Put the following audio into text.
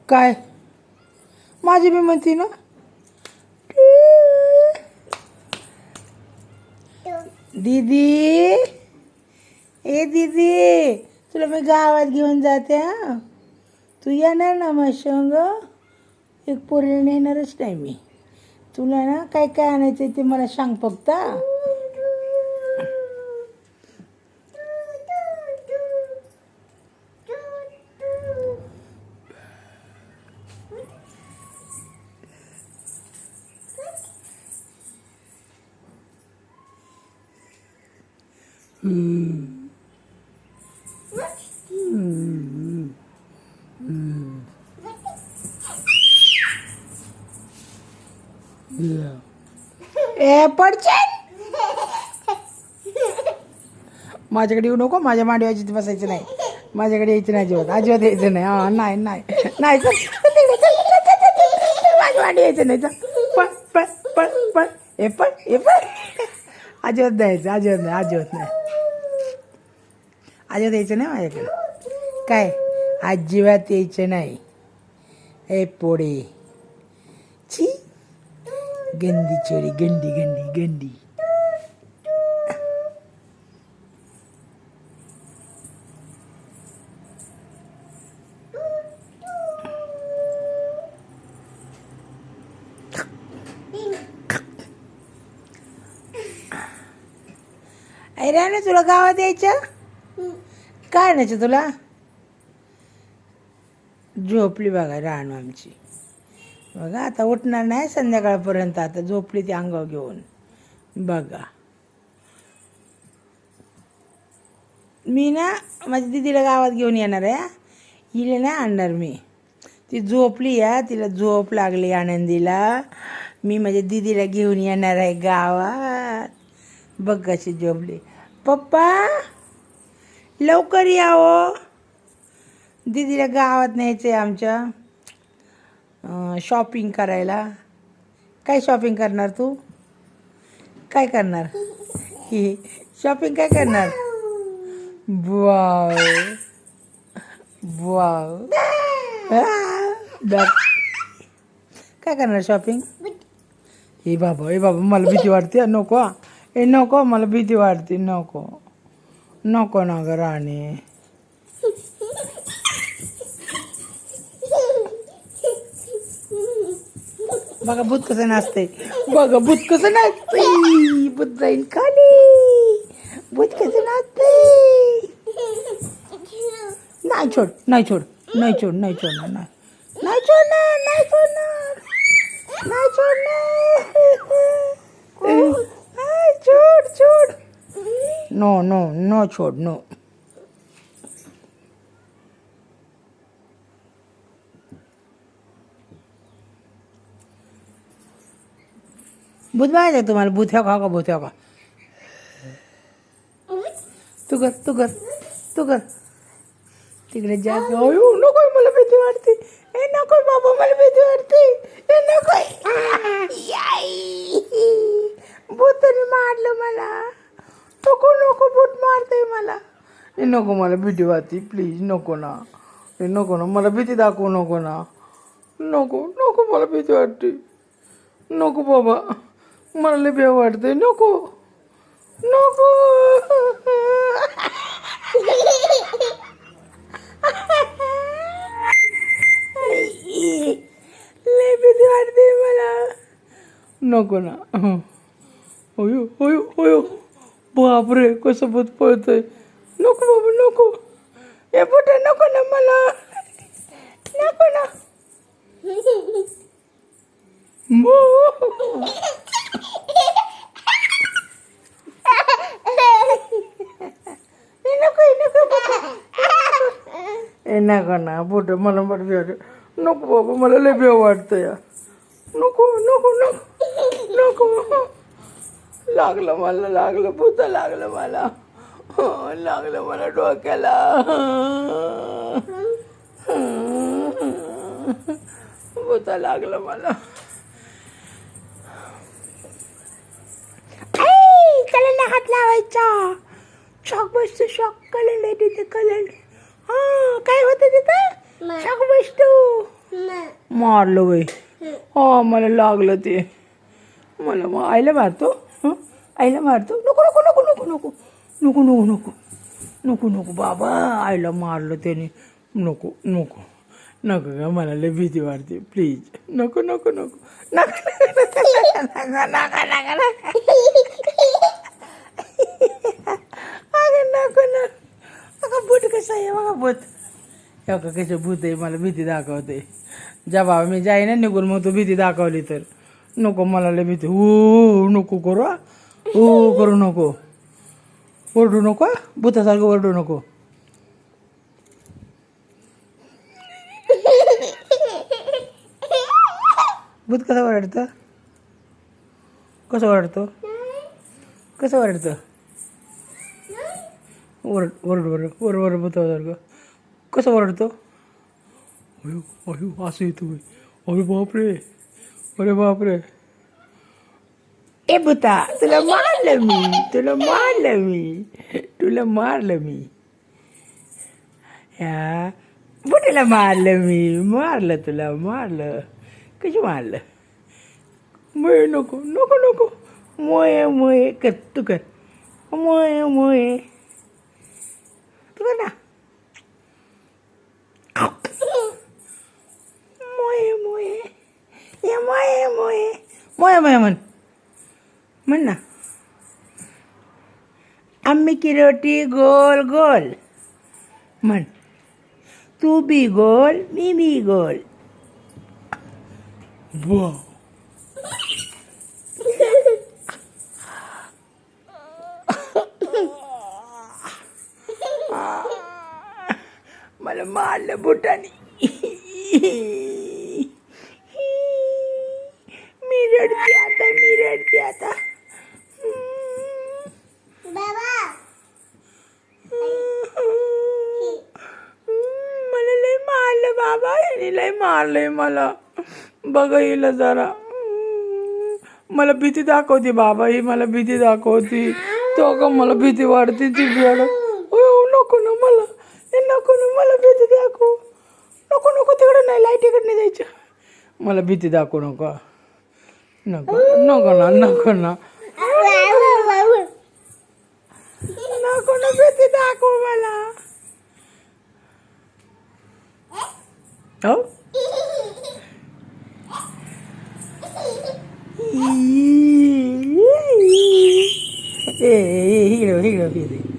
काय माझी बी म्हणती ना दीदी, ए दीदी तुला मी गावात घेऊन जाते हा. तू येणार ना मग संग. एक पोरीला नेणारच नाही मी. तुला ना काय काय आणायचं ते मला सांग फक्त. ए पडचन माझ्याकडे येऊ नको. माझ्या मांडीवर अजित बसायचं नाही. माझ्याकडे यायचं नाही. अजिबात अजिबात यायचं नाही. हा नाही नाही नाही चल माझ्या मांडी यायचं नाही. चल पण पण पण पण हे पण हे पण अजिबात द्यायचं. अजिबात नाही. अजिबात नाही. अजिबात यायचं नाही माझ्याकडे. काय अजिबात यायचं नाही. ए पोडे छी गंदी चोरी. गंदी गंदी गंदी. अरे ना तुला गावात यायचं काय नाही तुला. झोपली बघा राणू आमची. बघा आता उठणार नाही संध्याकाळपर्यंत. आता झोपली ती अंगावर घेऊन. बघा मी ना माझ्या दीदीला गावात घेऊन येणार आहे. हिला नाही आणणार मी. ती झोपली या. तिला झोप लागली आनंदीला. मी माझ्या दीदीला घेऊन येणार आहे गावात. बघ कशी झोपली. पप्पा लवकर या हो. दीदीला गावात न्यायचं आहे आमच्या शॉपिंग करायला. काय शॉपिंग करणार तू. काय करणार ही शॉपिंग काय करणार. वाव वाव काय करणार शॉपिंग. ए बाबा मला भीती वाटते. नको ए नको मला भीती वाटते. नको नको ना ग राणी. बघा भूत कसं नाचते. बघा भूत कसं नाचते. भूत जाईल खाली. भूत कसं नाचते. नाही छोड नाही छोड नाही छोड नाही छोडणार नाही नाही छोडणार नाही छोडणार नाही छोडणार. छोड छोड. नो नो नो छोड नो. भूत माहिती आहे तुम्हाला. भूत ह्या का भूत ह्या का. तू कर तू कर तू कर. तिकडे जा. नको मला भीती वाटते. ए नको बाबा मला भीती वाटते. ए नको भूताने मारलं मला. नको नको भूत मारते मला. ए नको मला भीती वाटते. प्लीज नको ना. ए नको ना मला भीती दाखवू नको ना. नको नको मला भीती वाटते. नको बाबा मला लय भीती वाटते. नको नको. लय भीती वाटते मला. नको ना. होयो होयो होयो. बापरे कसं भूत पळतंय. नको बाबा नको. ए बुटे नको ना मला. नको ना. नको ना बुट मला बरं. नको बाबा मला लय भेव वाटतं या. नको नको नको नको. लागलं मला. लागलं भूत लागलं मला. लागलं मला डोक्याला. भूत लागलं मला. त्याला ना हात लावायचा. शॉक बसतो शॉक कलंड तिथे कलंड हा काय होतं तिथं शॉक बसतो मारलं वय हा मला लागलं ते मला मग आईला मारतो हं आईला मारतो नको नको नको नको नको नको नको नको नको नको बाबा आईला मारलं त्याने नको नको नको का मला लय भीती वाटते प्लीज नको नको नको नका नका नका नका नका अगं नको ना अगं भूत कसं आहे बघा भूत का कसं भूत आहे मला भीती दाखवते जा बाबा मी जाईना निघून मग तू भीती दाखवली तर नको मला लय भीती हो नको करू हो करू नको ओरडू नको भूतासारखं ओरडू नको भूत कसं ओरडतं कसं ओरडतो कसं ओरडतं ओरड ओरड ओरड ओरड ओरड भूतासारखं कसं ओरडतो अयो अयो असं येतो अरे बापरे अरे बापरे ए भूता तुला मारलं मी तुला मारलं मी तुला मारलं मी ह्या बुटीला मारलं मी मारलं तुला मारलं कशी मारलं मोये नको नको नको मोये मोये कर तू कर मोये मोये तू कर ना मोये मोये ये मोये मोये मोये मोये म्हण ना आम्ही की रोटी गोल गोल म्हण तू बी गोल मी बी गोल वाव मला मारलं बुटाने मी रडते आता मला लय मारलं बाबा याने लय मारलंय मला बघा हिला जरा मला भीती दाखवते बाबा ही मला भीती दाखवते तो का मला भीती वाढते ती भेड नको ना मला नको ना मला भीती दाखव नको नको तिकडे नाही लाईटीकडे नाही जायचं मला भीती दाखवू नको नको नको ना नको ना नको ना भीती दाखव मला हो हिरो हिरो हिरो